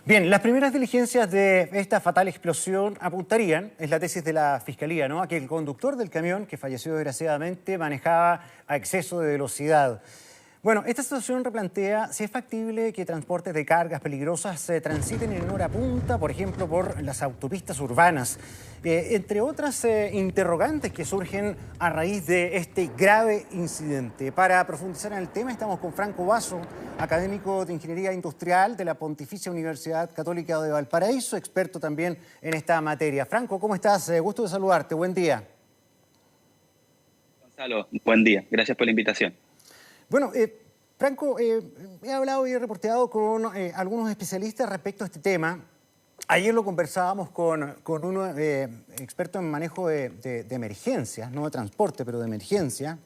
Bien, las primeras diligencias de esta fatal explosión apuntarían, es la tesis de la Fiscalía, ¿no?, a que el conductor del camión, que falleció desgraciadamente, manejaba a exceso de velocidad. Bueno, esta situación replantea si es factible que transportes de cargas peligrosas transiten en hora punta, por ejemplo, por las autopistas urbanas. Entre otras interrogantes que surgen a raíz de este grave incidente. Para profundizar en el tema, estamos con Franco Basso, académico de Ingeniería Industrial de la Pontificia Universidad Católica de Valparaíso, experto también en esta materia. Franco, ¿cómo estás? Gusto de saludarte. Buen día. Gonzalo, buen día. Gracias por la invitación. Bueno, Franco, he hablado y he reporteado con algunos especialistas respecto a este tema. Ayer lo conversábamos con un experto en manejo de emergencias, no de transporte, pero de emergencia,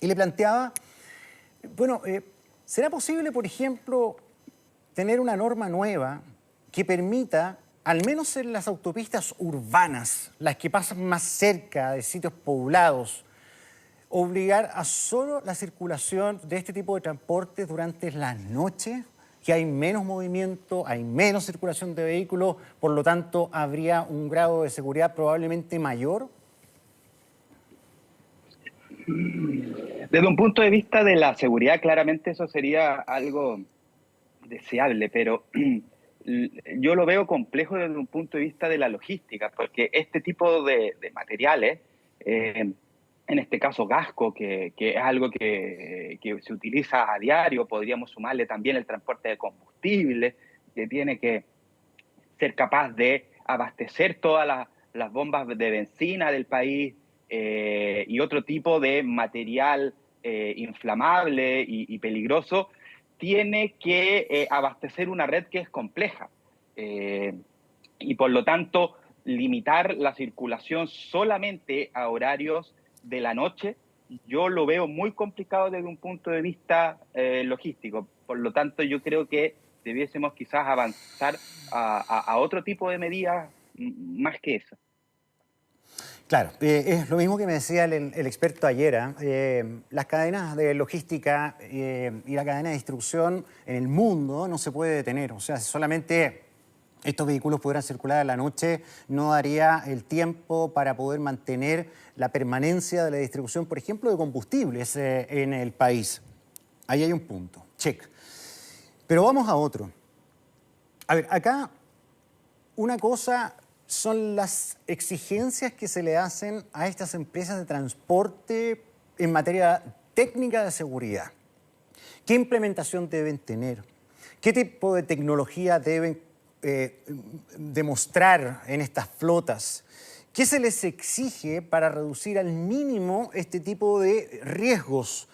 y le planteaba, bueno, ¿será posible, por ejemplo, tener una norma nueva que permita, al menos en las autopistas urbanas, las que pasan más cerca de sitios poblados, obligar a solo la circulación de este tipo de transportes durante las noches, que hay menos movimiento, hay menos circulación de vehículos, por lo tanto habría un grado de seguridad probablemente mayor? Desde un punto de vista de la seguridad, claramente eso sería algo deseable, pero yo lo veo complejo desde un punto de vista de la logística, porque este tipo de materiales, en este caso gasco, que es algo que se utiliza a diario, podríamos sumarle también el transporte de combustible, que tiene que ser capaz de abastecer todas las bombas de benzina del país y otro tipo de material inflamable y peligroso, tiene que abastecer una red que es compleja. Y por lo tanto, limitar la circulación solamente a horarios de la noche, yo lo veo muy complicado desde un punto de vista logístico. Por lo tanto, yo creo que debiésemos quizás avanzar a otro tipo de medidas más que esa. Claro, es lo mismo que me decía el experto ayer. Las cadenas de logística y la cadena de distribución en el mundo no se puede detener. O sea, si solamente estos vehículos pudieran circular a la noche, no daría el tiempo para poder mantener la permanencia de la distribución, por ejemplo, de combustibles en el país. Ahí hay un punto, check. Pero vamos a otro. A ver, acá una cosa son las exigencias que se le hacen a estas empresas de transporte en materia técnica de seguridad. ¿Qué implementación deben tener? ¿Qué tipo de tecnología deben demostrar en estas flotas? ¿Qué se les exige para reducir al mínimo este tipo de riesgos?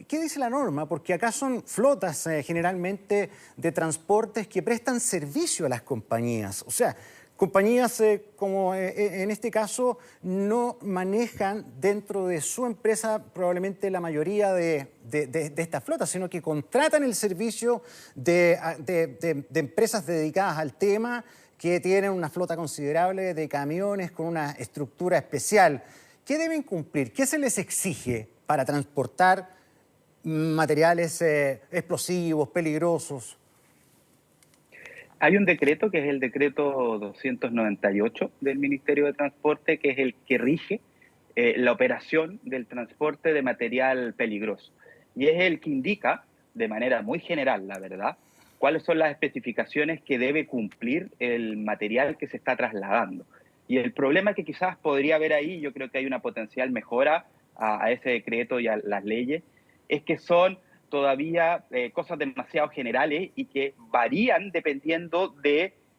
¿Qué dice la norma? Porque acá son flotas generalmente de transportes que prestan servicio a las compañías. O sea, compañías como en este caso no manejan dentro de su empresa probablemente la mayoría de estas flotas, sino que contratan el servicio de empresas dedicadas al tema que tienen una flota considerable de camiones con una estructura especial. ¿Qué deben cumplir? ¿Qué se les exige para transportar materiales explosivos, peligrosos? Hay un decreto que es el decreto 298 del Ministerio de Transporte, que es el que rige la operación del transporte de material peligroso. Y es el que indica, de manera muy general, la verdad, cuáles son las especificaciones que debe cumplir el material que se está trasladando. Y el problema que quizás podría haber ahí, yo creo que hay una potencial mejora a ese decreto y a las leyes, es que son todavía cosas demasiado generales y que varían dependiendo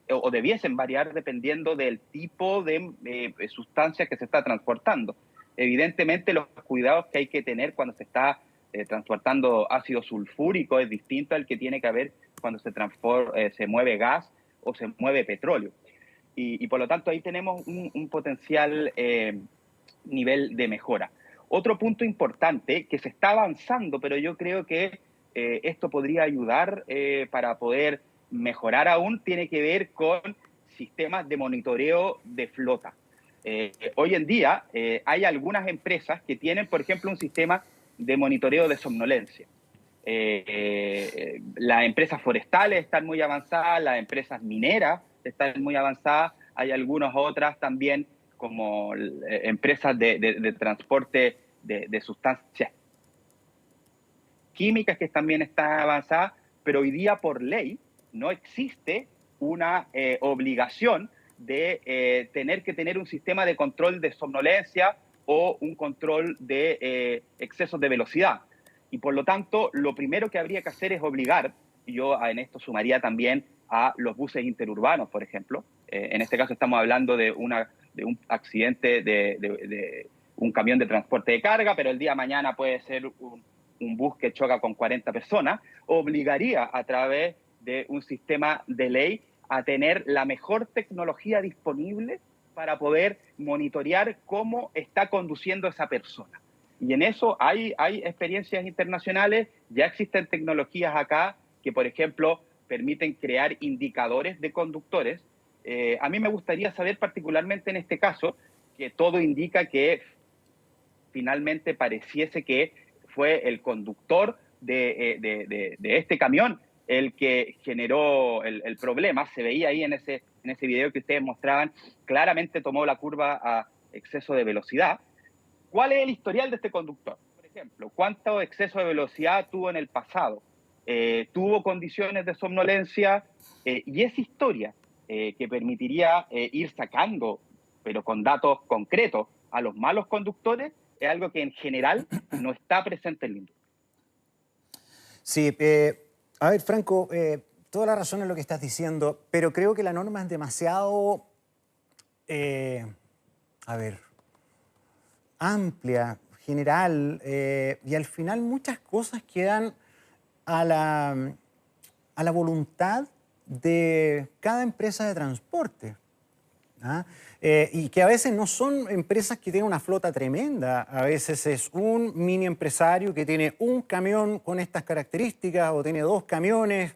o debiesen variar dependiendo del tipo de sustancia que se está transportando. Evidentemente, los cuidados que hay que tener cuando se está transportando ácido sulfúrico es distinto al que tiene que haber cuando se mueve gas o se mueve petróleo. Y por lo tanto, ahí tenemos un potencial nivel de mejora. Otro punto importante que se está avanzando, pero yo creo que esto podría ayudar para poder mejorar aún, tiene que ver con sistemas de monitoreo de flota. Hoy en día hay algunas empresas que tienen, por ejemplo, un sistema de monitoreo de somnolencia. las empresas forestales están muy avanzadas, las empresas mineras están muy avanzadas, hay algunas otras también como empresas de transporte de sustancias químicas que también están avanzadas, pero hoy día por ley no existe una obligación de tener que tener un sistema de control de somnolencia o un control de excesos de velocidad. Y por lo tanto, lo primero que habría que hacer es obligar, y yo en esto sumaría también a los buses interurbanos, por ejemplo. En este caso estamos hablando de un accidente de un camión de transporte de carga, pero el día de mañana puede ser un bus que choca con 40 personas, obligaría a través de un sistema de ley a tener la mejor tecnología disponible para poder monitorear cómo está conduciendo esa persona. Y en eso hay experiencias internacionales, ya existen tecnologías acá que, por ejemplo, permiten crear indicadores de conductores. A mí me gustaría saber particularmente en este caso, que todo indica que finalmente pareciese que fue el conductor de este camión el que generó el problema. Se veía ahí en ese video que ustedes mostraban, claramente tomó la curva a exceso de velocidad. ¿Cuál es el historial de este conductor? Por ejemplo, ¿cuánto exceso de velocidad tuvo en el pasado? ¿Tuvo condiciones de somnolencia? Y esa historia que permitiría ir sacando, pero con datos concretos, a los malos conductores, es algo que en general no está presente en la industria. Sí, a ver, Franco, toda la razón en lo que estás diciendo, pero creo que la norma es demasiado, amplia, general, y al final muchas cosas quedan a la voluntad de cada empresa de transporte. ¿Ah? Y que a veces no son empresas que tienen una flota tremenda, a veces es un mini empresario que tiene un camión con estas características o tiene 2 camiones,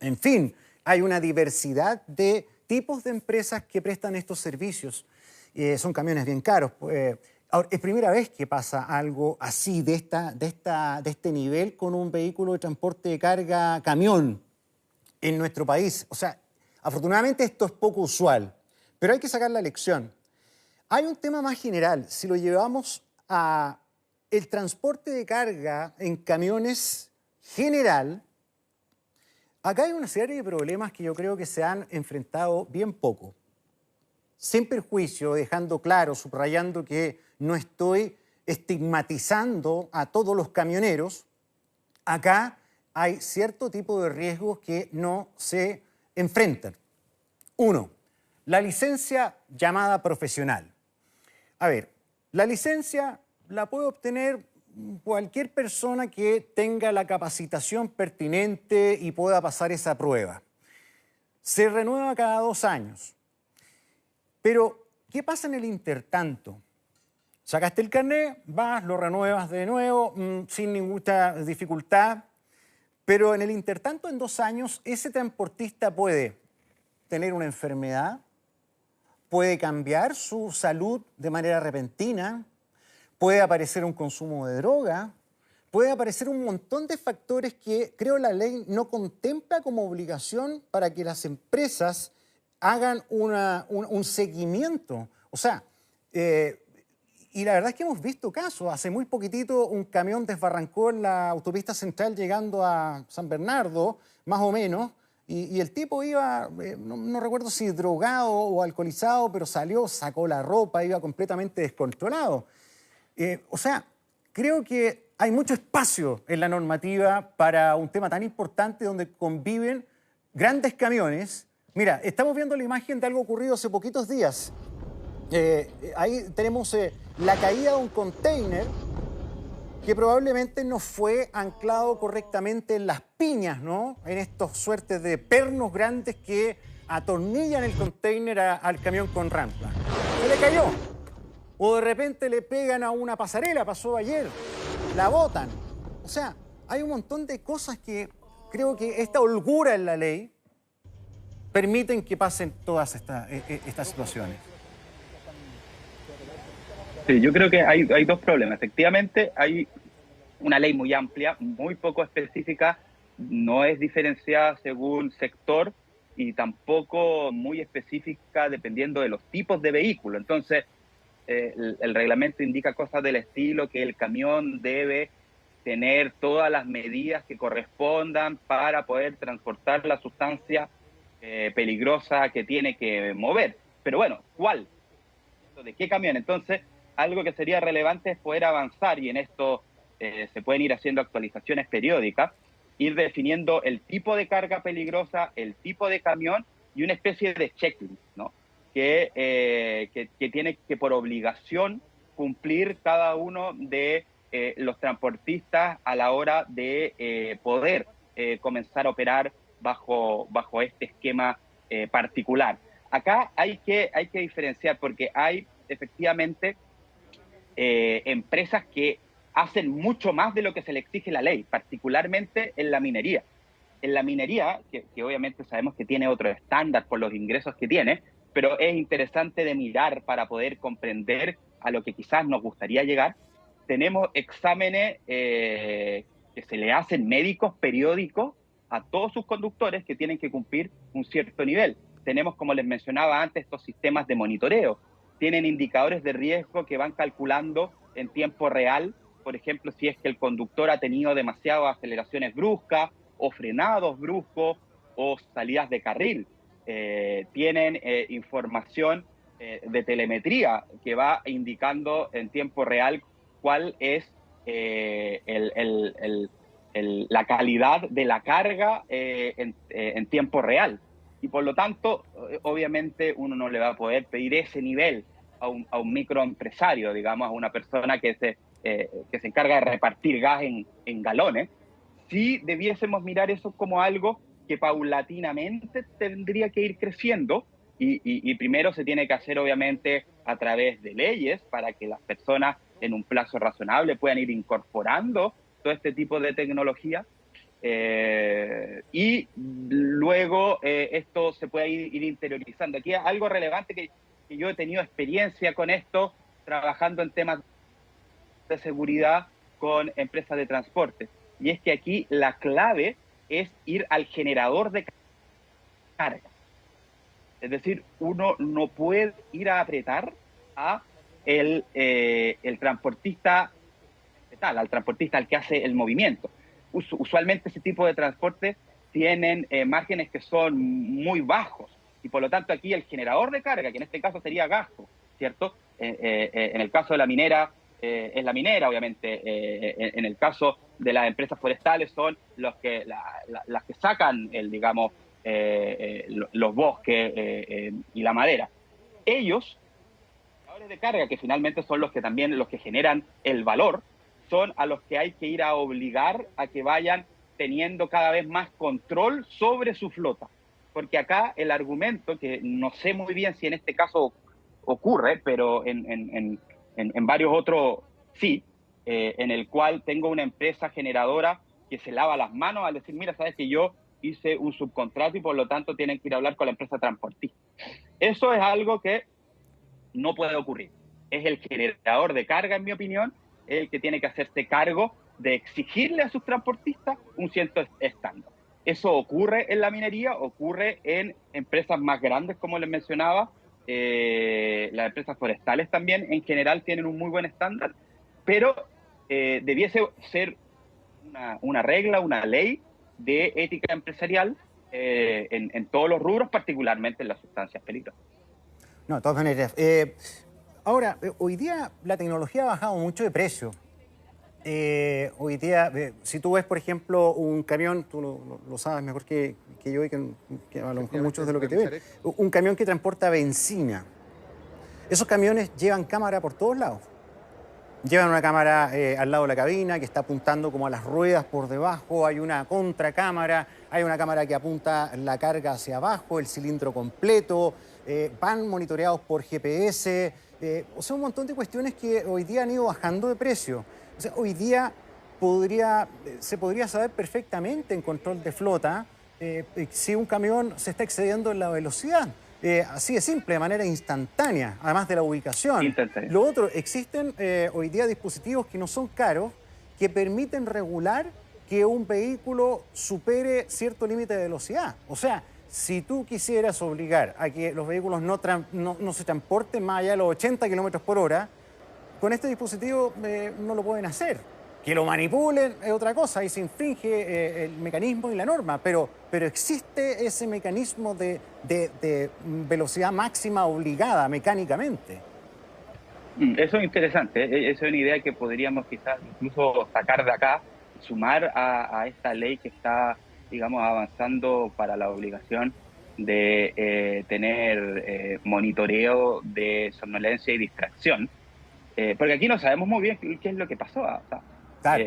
en fin, hay una diversidad de tipos de empresas que prestan estos servicios, son camiones bien caros. Ahora, es primera vez que pasa algo así de este nivel con un vehículo de transporte de carga camión en nuestro país. O sea, afortunadamente esto es poco usual. Pero hay que sacar la lección. Hay un tema más general. Si lo llevamos a el transporte de carga en camiones general, acá hay una serie de problemas que yo creo que se han enfrentado bien poco. Sin perjuicio, dejando claro, subrayando que no estoy estigmatizando a todos los camioneros, acá hay cierto tipo de riesgos que no se enfrentan. Uno, la licencia llamada profesional. A ver, la licencia la puede obtener cualquier persona que tenga la capacitación pertinente y pueda pasar esa prueba. Se renueva cada 2 años. Pero, ¿qué pasa en el intertanto? Sacaste el carnet, vas, lo renuevas de nuevo, sin ninguna dificultad, pero en el intertanto, en 2 años, ese transportista puede tener una enfermedad, puede cambiar su salud de manera repentina, puede aparecer un consumo de droga, puede aparecer un montón de factores que creo la ley no contempla como obligación para que las empresas hagan un seguimiento. O sea, y la verdad es que hemos visto casos. Hace muy poquitito un camión desbarrancó en la autopista central llegando a San Bernardo, más o menos, y el tipo iba, no recuerdo si drogado o alcoholizado, pero salió, sacó la ropa, iba completamente descontrolado. O sea, creo que hay mucho espacio en la normativa para un tema tan importante donde conviven grandes camiones. Mira, estamos viendo la imagen de algo ocurrido hace poquitos días. Ahí tenemos la caída de un container que probablemente no fue anclado correctamente en las piñas, ¿no? En estos suertes de pernos grandes que atornillan el container al camión con rampa. Se le cayó. O de repente le pegan a una pasarela, pasó ayer, la botan. O sea, hay un montón de cosas que creo que esta holgura en la ley permiten que pasen todas estas situaciones. Sí, yo creo que hay 2 problemas. Efectivamente, hay una ley muy amplia, muy poco específica, no es diferenciada según sector y tampoco muy específica dependiendo de los tipos de vehículo. Entonces, el reglamento indica cosas del estilo que el camión debe tener todas las medidas que correspondan para poder transportar la sustancia peligrosa que tiene que mover. Pero bueno, ¿cuál? ¿De qué camión? Entonces, algo que sería relevante es poder avanzar, y en esto se pueden ir haciendo actualizaciones periódicas, ir definiendo el tipo de carga peligrosa, el tipo de camión y una especie de checklist, ¿no? Que tiene que por obligación cumplir cada uno de los transportistas a la hora de poder comenzar a operar bajo este esquema particular. Acá hay que diferenciar porque hay efectivamente empresas que hacen mucho más de lo que se le exige la ley, particularmente en la minería. En la minería, que obviamente sabemos que tiene otro estándar por los ingresos que tiene, pero es interesante de mirar para poder comprender a lo que quizás nos gustaría llegar. Tenemos exámenes que se le hacen médicos periódicos a todos sus conductores que tienen que cumplir un cierto nivel. Tenemos, como les mencionaba antes, estos sistemas de monitoreo. Tienen indicadores de riesgo que van calculando en tiempo real, por ejemplo, si es que el conductor ha tenido demasiadas aceleraciones bruscas o frenados bruscos o salidas de carril. Tienen información de telemetría que va indicando en tiempo real cuál es la calidad de la carga en tiempo real. Y por lo tanto, obviamente uno no le va a poder pedir ese nivel a un microempresario, digamos, a una persona que se encarga de repartir gas en galones. Sí debiésemos mirar eso como algo que paulatinamente tendría que ir creciendo y primero se tiene que hacer obviamente a través de leyes para que las personas en un plazo razonable puedan ir incorporando todo este tipo de tecnología. Y luego esto se puede ir interiorizando. Aquí algo relevante que yo he tenido experiencia con esto, trabajando en temas de seguridad con empresas de transporte. Y es que aquí la clave es ir al generador de carga. Es decir, uno no puede ir a apretar a el transportista, al transportista al que hace el movimiento. Usualmente ese tipo de transporte tienen márgenes que son muy bajos y por lo tanto aquí el generador de carga, que en este caso sería Gasco, ¿cierto? En el caso de la minera, es la minera, obviamente. En el caso de las empresas forestales son las que sacan, digamos, los bosques y la madera. Ellos, de carga, que finalmente son los que también los que generan el valor, son a los que hay que ir a obligar a que vayan teniendo cada vez más control sobre su flota. Porque acá el argumento, que no sé muy bien si en este caso ocurre, pero en varios otros sí, en el cual tengo una empresa generadora que se lava las manos al decir, mira, sabes que yo hice un subcontrato y por lo tanto tienen que ir a hablar con la empresa transportista. Eso es algo que no puede ocurrir. Es el generador de carga, en mi opinión, el que tiene que hacerse cargo de exigirle a sus transportistas un cierto estándar. Eso ocurre en la minería, ocurre en empresas más grandes, como les mencionaba. Las empresas forestales también, en general, tienen un muy buen estándar, pero debiese ser una regla, una ley de ética empresarial en todos los rubros, particularmente en las sustancias peligrosas. No, de todas maneras. Ahora, hoy día la tecnología ha bajado mucho de precio. Hoy día, si tú ves, por ejemplo, un camión, tú lo sabes mejor que yo y que a lo mejor muchos de lo que te ven, un camión que transporta benzina. Esos camiones llevan cámara por todos lados. Llevan una cámara al lado de la cabina que está apuntando como a las ruedas por debajo, hay una contracámara, hay una cámara que apunta la carga hacia abajo, el cilindro completo, van monitoreados por GPS, o sea, un montón de cuestiones que hoy día han ido bajando de precio. O sea, hoy día se podría saber perfectamente en control de flota si un camión se está excediendo en la velocidad. Así de simple, de manera instantánea, además de la ubicación. Lo otro, existen hoy día dispositivos que no son caros, que permiten regular que un vehículo supere cierto límite de velocidad. O sea, si tú quisieras obligar a que los vehículos no se transporten más allá de los 80 kilómetros por hora, con este dispositivo no lo pueden hacer. Que lo manipulen es otra cosa, ahí se infringe el mecanismo y la norma, pero existe ese mecanismo de velocidad máxima obligada mecánicamente. Eso es interesante, eso es una idea que podríamos quizás incluso sacar de acá, sumar a esta ley que está, digamos, avanzando para la obligación de tener monitoreo de somnolencia y distracción. Porque aquí no sabemos muy bien qué es lo que pasó. O sea, Claro.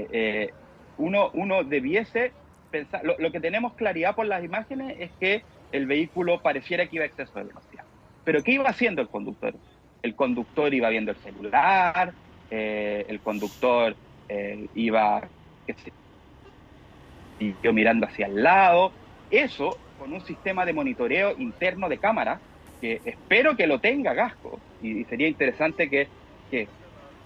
uno debiese pensar, lo que tenemos claridad por las imágenes es que el vehículo pareciera que iba a exceso de velocidad. Pero ¿qué iba haciendo el conductor? El conductor iba viendo el celular, el conductor iba, qué sé, yo mirando hacia el lado. Eso con un sistema de monitoreo interno de cámara, que espero que lo tenga Gasco, y sería interesante que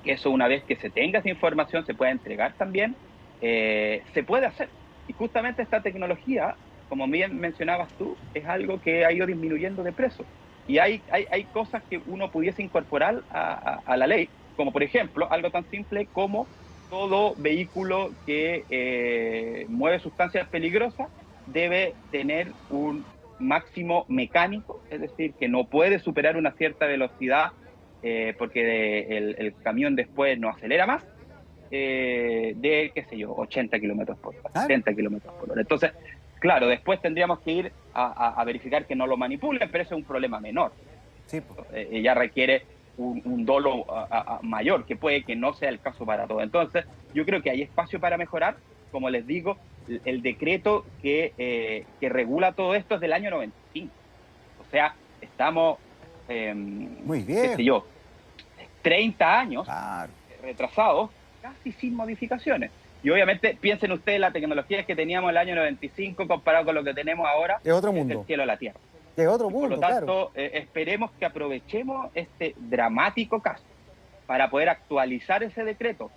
eso, una vez que se tenga esa información, se pueda entregar también, se puede hacer. Y justamente esta tecnología, como bien mencionabas tú, es algo que ha ido disminuyendo de precio. Y hay cosas que uno pudiese incorporar a la ley, como por ejemplo, algo tan simple como todo vehículo que mueve sustancias peligrosas debe tener un máximo mecánico, es decir, que no puede superar una cierta velocidad porque el camión después no acelera más, de, qué sé yo, 80 kilómetros por hora, Claro. 70 kilómetros por hora. Entonces, claro, después tendríamos que ir a verificar que no lo manipulen, pero eso es un problema menor. Sí, po. Ya requiere un dolo mayor, que puede que no sea el caso para todo. Entonces, yo creo que hay espacio para mejorar. Como les digo, el decreto que regula todo esto es del año 95. O sea, estamos, Muy qué sé bien. yo, 30 años Claro. retrasados, casi sin modificaciones. Y obviamente piensen ustedes las tecnologías que teníamos en el año 95 comparado con lo que tenemos ahora, Es otro es el mundo. cielo a la tierra. Es otro Y por lo mundo, claro. tanto, esperemos que aprovechemos este dramático caso para poder actualizar ese decreto,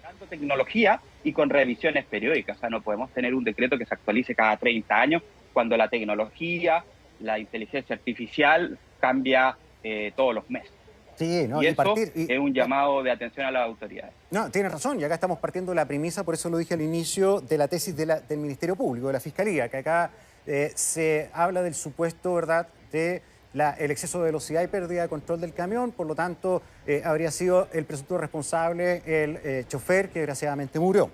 dando tecnología y con revisiones periódicas. O sea, no podemos tener un decreto que se actualice cada 30 años cuando la tecnología, la inteligencia artificial cambia todos los meses. Sí, ¿no? Y Y eso partir. es un llamado de atención a las autoridades. No, tienes razón, y acá estamos partiendo de la premisa, por eso lo dije al inicio, de la tesis del Ministerio Público, de la Fiscalía, que acá se habla del supuesto, ¿verdad?, de el exceso de velocidad y pérdida de control del camión, por lo tanto, habría sido el presunto responsable el chofer que desgraciadamente murió.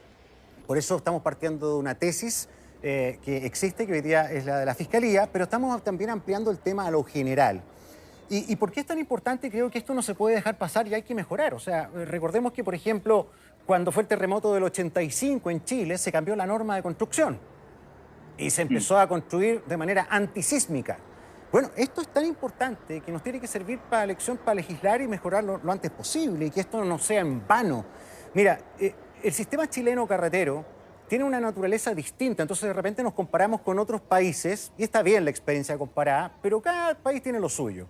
Por eso estamos partiendo de una tesis que existe, que hoy día es la de la Fiscalía, pero estamos también ampliando el tema a lo general. ¿Y por qué es tan importante? Creo que esto no se puede dejar pasar y hay que mejorar. O sea, recordemos que, por ejemplo, cuando fue el terremoto del 85 en Chile, se cambió la norma de construcción y se empezó a construir de manera antisísmica. Bueno, esto es tan importante que nos tiene que servir para lección, para legislar y mejorar lo antes posible y que esto no sea en vano. Mira, el sistema chileno carretero tiene una naturaleza distinta, entonces de repente nos comparamos con otros países y está bien la experiencia comparada, pero cada país tiene lo suyo.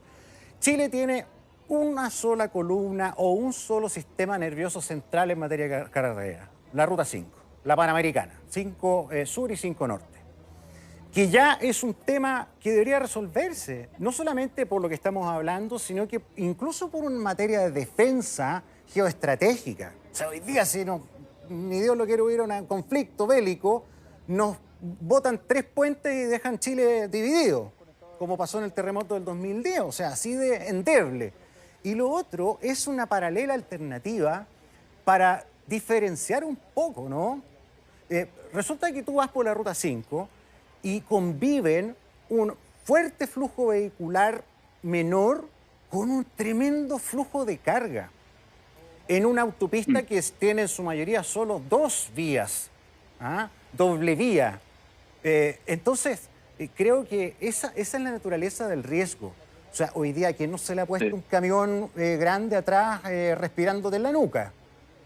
Chile tiene una sola columna o un solo sistema nervioso central en materia carretera, la Ruta 5, la Panamericana, 5 Sur y 5 Norte, que ya es un tema que debería resolverse, no solamente por lo que estamos hablando, sino que incluso por una materia de defensa geoestratégica. O sea, hoy día, si no, ni Dios lo quiere, hubiera un conflicto bélico, nos botan 3 puentes y dejan Chile dividido, como pasó en el terremoto del 2010, o sea, así de endeble. Y lo otro es una paralela alternativa para diferenciar un poco, ¿no? Resulta que tú vas por la Ruta 5 y conviven un fuerte flujo vehicular menor con un tremendo flujo de carga en una autopista que tiene en su mayoría solo 2 vías, ¿ah? Doble vía. Entonces, creo que esa es la naturaleza del riesgo. O sea, hoy día, ¿a quién no se le ha puesto un camión grande atrás respirándote en la nuca?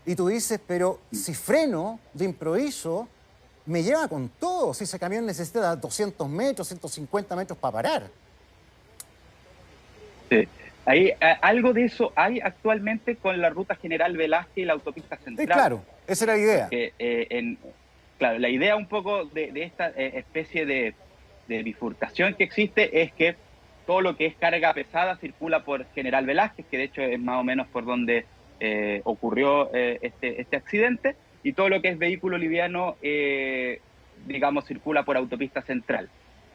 Y tú dices, pero si freno de improviso, me lleva con todo. Si ese camión necesita 200 metros, 150 metros para parar. Sí. Algo de eso hay actualmente con la ruta General Velázquez y la autopista Central, Claro, esa era la idea. porque claro, la idea un poco de esta especie de bifurcación que existe es que todo lo que es carga pesada circula por General Velázquez, que de hecho es más o menos por donde ocurrió este accidente, y todo lo que es vehículo liviano, digamos, circula por autopista central,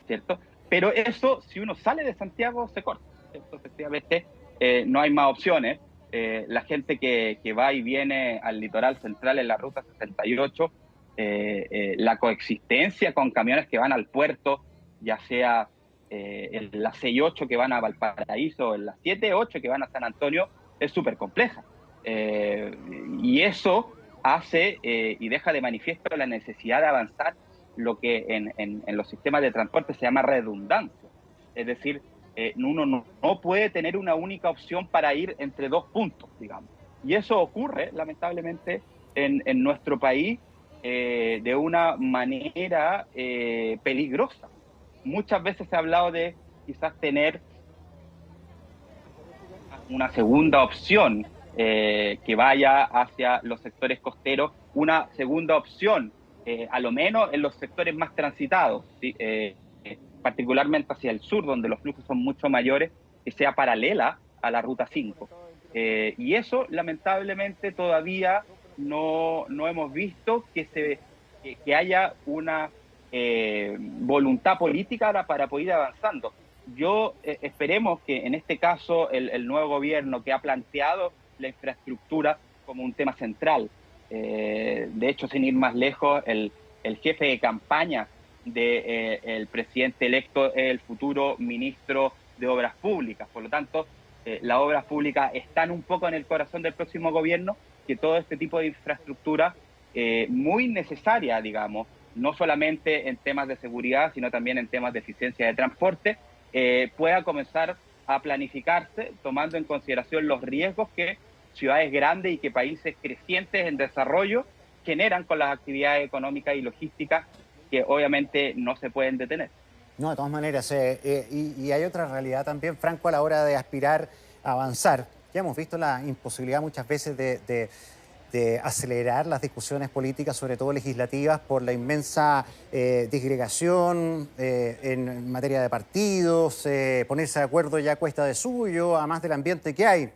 ¿cierto? Pero eso, si uno sale de Santiago, se corta, ¿cierto? Efectivamente, no hay más opciones. La gente que va y viene al litoral central en la ruta 68, la coexistencia con camiones que van al puerto, ya sea en la 6-8 que van a Valparaíso, en la 7-8 que van a San Antonio, es súper compleja. Eh, y eso hace y deja de manifiesto la necesidad de avanzar lo que en los sistemas de transporte se llama redundancia. Es decir, uno no puede tener una única opción para ir entre dos puntos, digamos. Y eso ocurre, lamentablemente, en nuestro país de una manera peligrosa. Muchas veces se ha hablado de quizás tener una segunda opción que vaya hacia los sectores costeros, una segunda opción, a lo menos en los sectores más transitados, ¿sí? Particularmente hacia el sur, donde los flujos son mucho mayores, que sea paralela a la ruta 5. Y eso, lamentablemente, todavía no hemos visto que haya una voluntad política para poder ir avanzando. Yo esperemos que en este caso el nuevo gobierno que ha planteado la infraestructura como un tema central, de hecho sin ir más lejos, el jefe de campaña del presidente electo es el futuro ministro de Obras Públicas, por lo tanto las obras públicas están un poco en el corazón del próximo gobierno, que todo este tipo de infraestructura muy necesaria, digamos, no solamente en temas de seguridad, sino también en temas de eficiencia de transporte, pueda comenzar a planificarse tomando en consideración los riesgos que ciudades grandes y que países crecientes en desarrollo generan con las actividades económicas y logísticas que obviamente no se pueden detener. No, de todas maneras, y hay otra realidad también, Franco, a la hora de aspirar a avanzar. Ya hemos visto la imposibilidad muchas veces de acelerar las discusiones políticas, sobre todo legislativas, por la inmensa disgregación en materia de partidos, ponerse de acuerdo ya cuesta de suyo, además del ambiente que hay.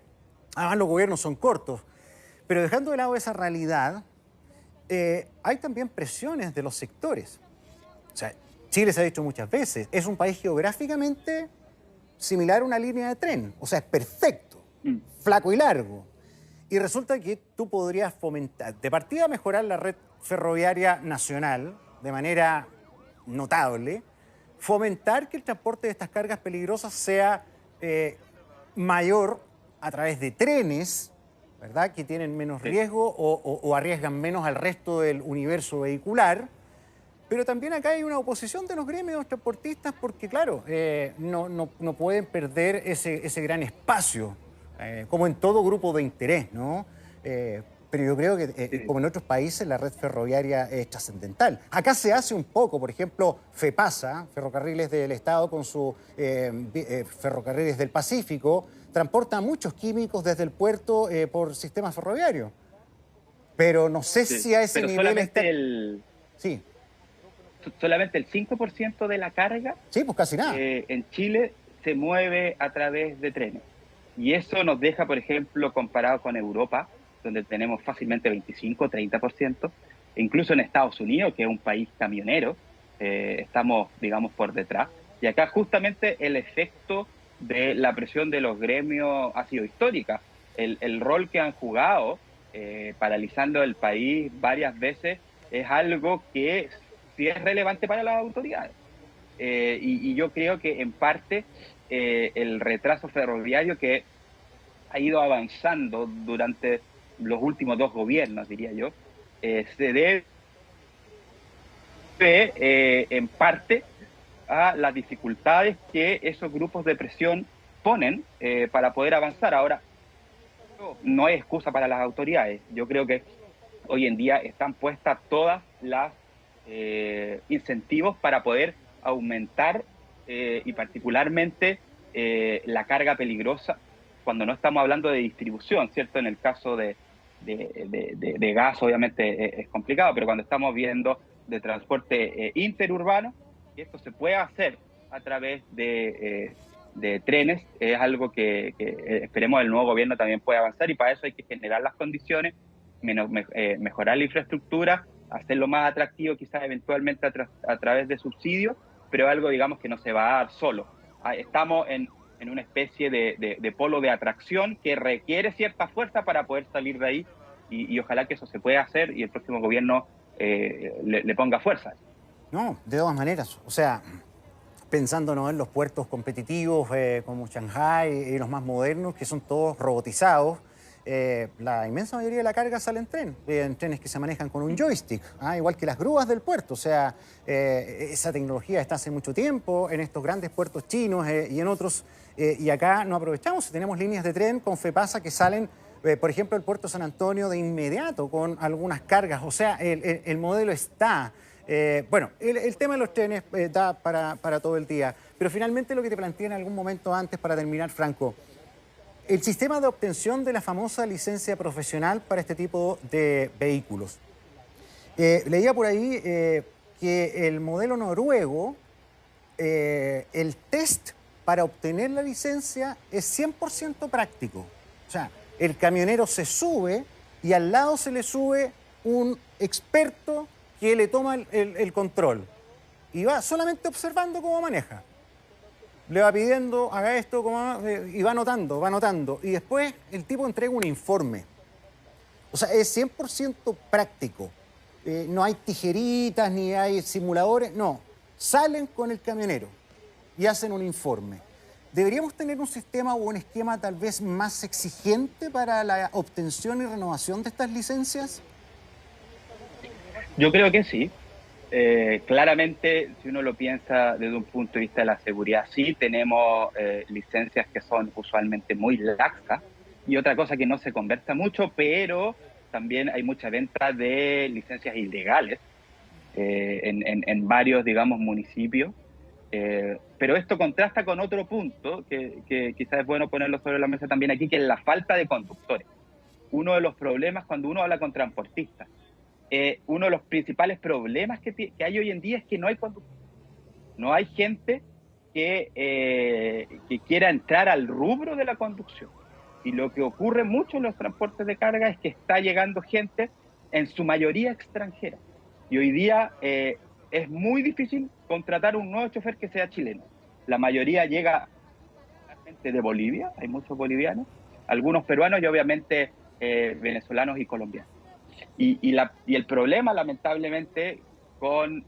Además, los gobiernos son cortos. Pero dejando de lado esa realidad, hay también presiones de los sectores. O sea, Chile se ha dicho muchas veces, es un país geográficamente similar a una línea de tren. O sea, es perfecto, flaco y largo. Y resulta que tú podrías fomentar, de partida mejorar la red ferroviaria nacional de manera notable, fomentar que el transporte de estas cargas peligrosas sea mayor a través de trenes, ¿verdad? Que tienen menos riesgo o arriesgan menos al resto del universo vehicular. Pero también acá hay una oposición de los gremios transportistas porque, claro, no pueden perder ese gran espacio, como en todo grupo de interés, ¿no? Pero yo creo que, como en otros países, la red ferroviaria es trascendental. Acá se hace un poco, por ejemplo, FEPASA, Ferrocarriles del Estado, con sus Ferrocarriles del Pacífico, transporta muchos químicos desde el puerto por sistema ferroviario. Pero no sé si a ese Pero nivel está... Sí. Solamente el 5% de la carga Sí, pues casi nada. en Chile se mueve a través de trenes. Y eso nos deja, por ejemplo, comparado con Europa, donde tenemos fácilmente 25-30%, e incluso en Estados Unidos, que es un país camionero, estamos, digamos, por detrás. Y acá justamente el efecto de la presión de los gremios ha sido histórica. El rol que han jugado, paralizando el país varias veces, es algo que sí es relevante para las autoridades. Y yo creo que en parte el retraso ferroviario que ha ido avanzando durante los últimos dos gobiernos, diría yo, se debe en parte a las dificultades que esos grupos de presión ponen para poder avanzar. Ahora, no hay excusa para las autoridades. Yo creo que hoy en día están puestas todas las incentivos para poder aumentar y particularmente la carga peligrosa, cuando no estamos hablando de distribución, ¿cierto? En el caso de gas, obviamente es complicado, pero cuando estamos viendo de transporte interurbano, que esto se puede hacer a través de trenes, es algo que esperemos el nuevo gobierno también pueda avanzar, y para eso hay que generar las condiciones, mejorar la infraestructura, hacerlo más atractivo, quizás eventualmente a través de subsidios, pero algo, digamos, que no se va a dar solo. Estamos en una especie de polo de atracción que requiere cierta fuerza para poder salir de ahí, y ojalá que eso se pueda hacer y el próximo gobierno le ponga fuerza. No, de todas maneras. O sea, pensándonos en los puertos competitivos como Shanghái y los más modernos, que son todos robotizados, la inmensa mayoría de la carga sale en trenes que se manejan con un joystick, igual que las grúas del puerto. O sea, esa tecnología está hace mucho tiempo en estos grandes puertos chinos y en otros, y acá no aprovechamos. Tenemos líneas de tren con FEPASA que salen, por ejemplo, el puerto San Antonio de inmediato con algunas cargas. O sea, el modelo está. Bueno, el tema de los trenes da para todo el día, pero finalmente lo que te planteé en algún momento antes, para terminar, Franco, el sistema de obtención de la famosa licencia profesional para este tipo de vehículos. Leía por ahí que el modelo noruego, el test para obtener la licencia es 100% práctico. O sea, el camionero se sube y al lado se le sube un experto que le toma el control y va solamente observando cómo maneja. Le va pidiendo, haga esto, y va anotando. Y después el tipo entrega un informe. O sea, es 100% práctico. No hay tijeritas, ni hay simuladores, no. Salen con el camionero y hacen un informe. ¿Deberíamos tener un sistema o un esquema tal vez más exigente para la obtención y renovación de estas licencias? Yo creo que sí. Claramente, si uno lo piensa desde un punto de vista de la seguridad, sí tenemos licencias que son usualmente muy laxas, y otra cosa que no se conversa mucho, pero también hay mucha venta de licencias ilegales en varios, digamos, municipios. Pero esto contrasta con otro punto que quizás es bueno ponerlo sobre la mesa también aquí, que es la falta de conductores. Uno de los problemas cuando uno habla con transportistas, uno de los principales problemas que hay hoy en día es que no hay conductores. No hay gente que quiera entrar al rubro de la conducción. Y lo que ocurre mucho en los transportes de carga es que está llegando gente, en su mayoría extranjera. Y hoy día es muy difícil contratar un nuevo chofer que sea chileno. La mayoría llega de Bolivia, hay muchos bolivianos, algunos peruanos y obviamente venezolanos y colombianos. Y el problema, lamentablemente, con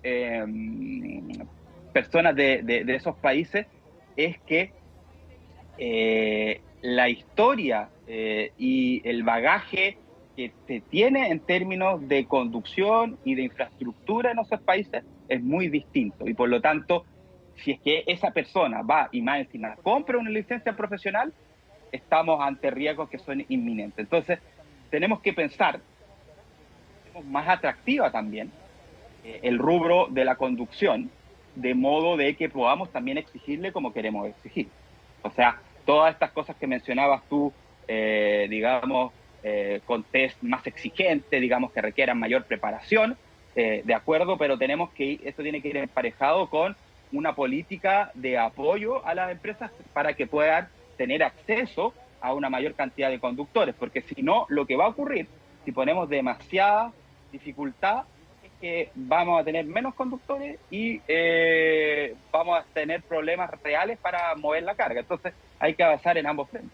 personas de esos países es que la historia y el bagaje que se tiene en términos de conducción y de infraestructura en esos países es muy distinto. Y por lo tanto, si es que esa persona va y más encima compra una licencia profesional, estamos ante riesgos que son inminentes. Entonces, tenemos que pensar más atractiva también el rubro de la conducción, de modo de que podamos también exigirle como queremos exigir. O sea, todas estas cosas que mencionabas tú, digamos, con test más exigentes, digamos, que requieran mayor preparación, de acuerdo, pero esto tiene que ir emparejado con una política de apoyo a las empresas para que puedan tener acceso a una mayor cantidad de conductores, porque si no, lo que va a ocurrir, si ponemos demasiada dificultad, es que vamos a tener menos conductores y vamos a tener problemas reales para mover la carga. Entonces hay que avanzar en ambos frentes.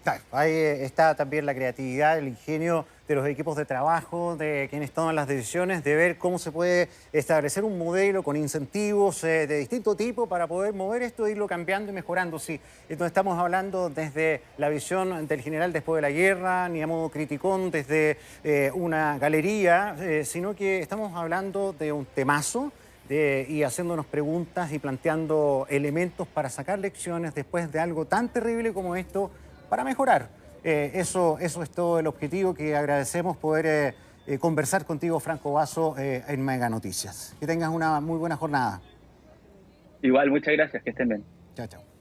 Claro, ahí está también la creatividad, el ingenio de los equipos de trabajo, de quienes toman las decisiones, de ver cómo se puede establecer un modelo con incentivos de distinto tipo para poder mover esto e irlo cambiando y mejorando. Sí, entonces estamos hablando desde la visión del general después de la guerra, ni a modo criticón, desde una galería, sino que estamos hablando de un temazo y haciéndonos preguntas y planteando elementos para sacar lecciones después de algo tan terrible como esto, para mejorar. Eso es todo el objetivo, que agradecemos poder conversar contigo, Franco Basso, en Mega Noticias. Que tengas una muy buena jornada. Igual, muchas gracias, que estén bien. Chao, chao.